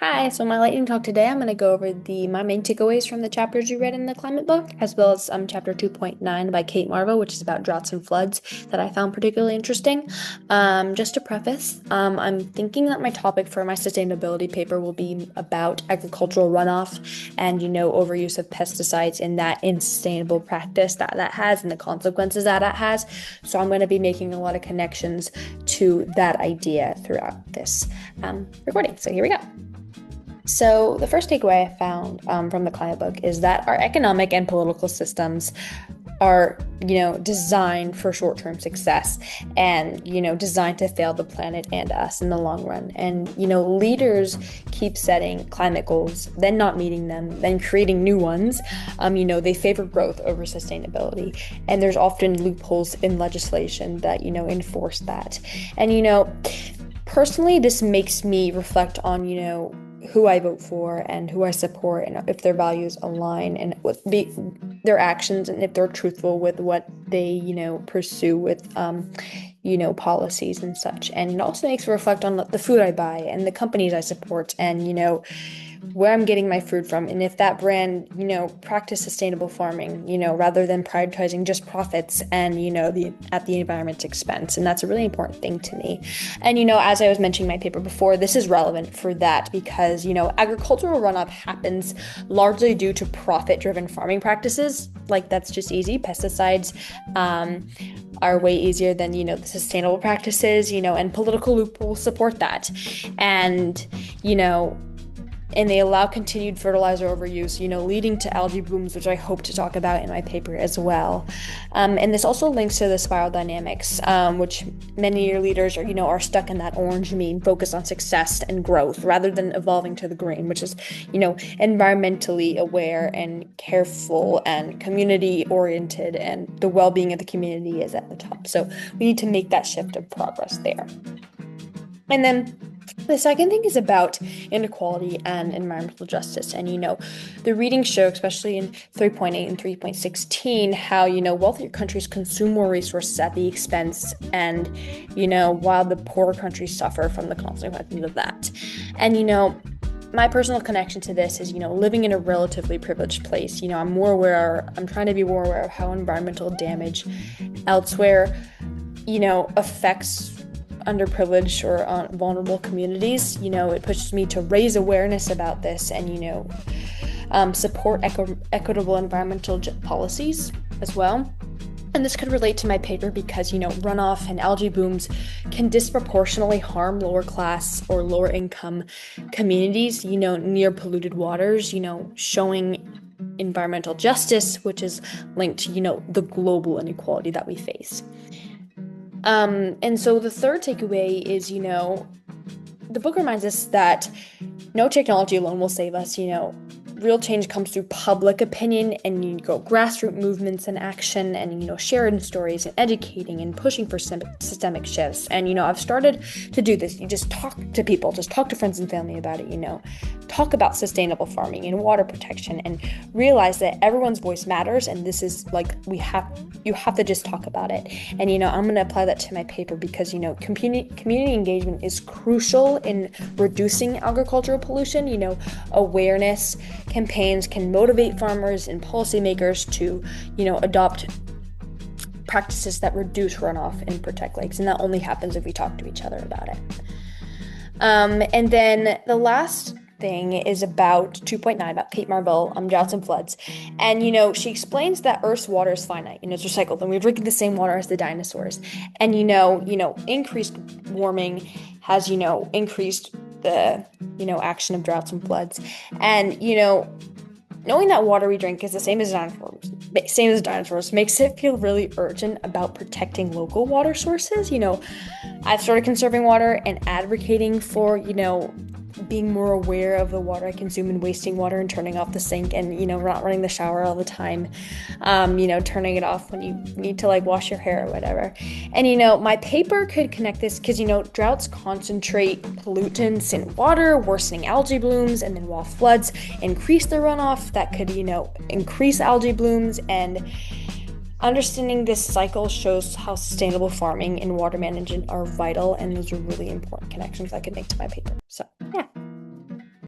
Hi, so my lightning talk today, I'm going to go over my main takeaways from the chapters you read in the climate book, as well as chapter 2.9 by Kate Marvo, which is about droughts and floods that I found particularly interesting. Just to preface, I'm thinking that my topic for my sustainability paper will be about agricultural runoff and, overuse of pesticides in that unsustainable practice that has and the consequences that has. So I'm going to be making a lot of connections to that idea throughout this recording. So here we go. So, the first takeaway I found from the climate book is that our economic and political systems are, designed for short-term success and, designed to fail the planet and us in the long run. And, leaders keep setting climate goals, then not meeting them, then creating new ones. They favor growth over sustainability. And there's often loopholes in legislation that, enforce that. And, personally, this makes me reflect on, who I vote for and who I support and if their values align and with their actions and if they're truthful with what they, pursue with, policies and such. And it also makes me reflect on the food I buy and the companies I support and, where I'm getting my food from and if that brand, practice sustainable farming, rather than prioritizing just profits and, at the environment's expense. And that's a really important thing to me. And, as I was mentioning in my paper before, this is relevant for that because, agricultural runoff happens largely due to profit-driven farming practices. Like that's just easy. Pesticides, are way easier than, the sustainable practices, and political loopholes support that. And they allow continued fertilizer overuse, leading to algae blooms, which I hope to talk about in my paper as well. And this also links to the spiral dynamics, which many of your leaders are stuck in that orange meme, focused on success and growth rather than evolving to the green, which is, environmentally aware and careful and community oriented, and the well-being of the community is at the top. So we need to make that shift of progress there. And then the second thing is about inequality and environmental justice. And, the readings show, especially in 3.8 and 3.16, how, wealthier countries consume more resources at the expense and, while the poorer countries suffer from the consequences of that. And, my personal connection to this is, living in a relatively privileged place. I'm trying to be more aware of how environmental damage elsewhere, affects underprivileged or vulnerable communities. It pushes me to raise awareness about this and, support equitable environmental policies as well. And this could relate to my paper because, runoff and algae blooms can disproportionately harm lower class or lower income communities, near polluted waters, showing environmental justice, which is linked to, the global inequality that we face. And so the third takeaway is, the book reminds us that no technology alone will save us. Real change comes through public opinion and grassroots movements and action and, sharing stories and educating and pushing for systemic shifts. And, I've started to do this. You just talk to people, just talk to friends and family about it, talk about sustainable farming and water protection and realize that everyone's voice matters. And this is like, you have to just talk about it. And, I'm going to apply that to my paper because, community engagement is crucial in reducing agricultural pollution. Awareness campaigns can motivate farmers and policymakers to, adopt practices that reduce runoff and protect lakes. And that only happens if we talk to each other about it. And then the last thing is about 2.9, about Kate Marvo, droughts and floods. And, she explains that Earth's water is finite, it's recycled, and we're drinking the same water as the dinosaurs. And, increased warming has, increased the, action of droughts and floods. And, knowing that water we drink is the same as dinosaurs makes it feel really urgent about protecting local water sources. I've started conserving water and advocating for, being more aware of the water I consume and wasting water and turning off the sink and, not running the shower all the time, turning it off when you need to wash your hair or whatever. And, my paper could connect this because, droughts concentrate pollutants in water, worsening algae blooms, and then while floods increase the runoff, that could, increase algae blooms. And understanding this cycle shows how sustainable farming and water management are vital, and those are really important connections I could make to my paper. So, yeah.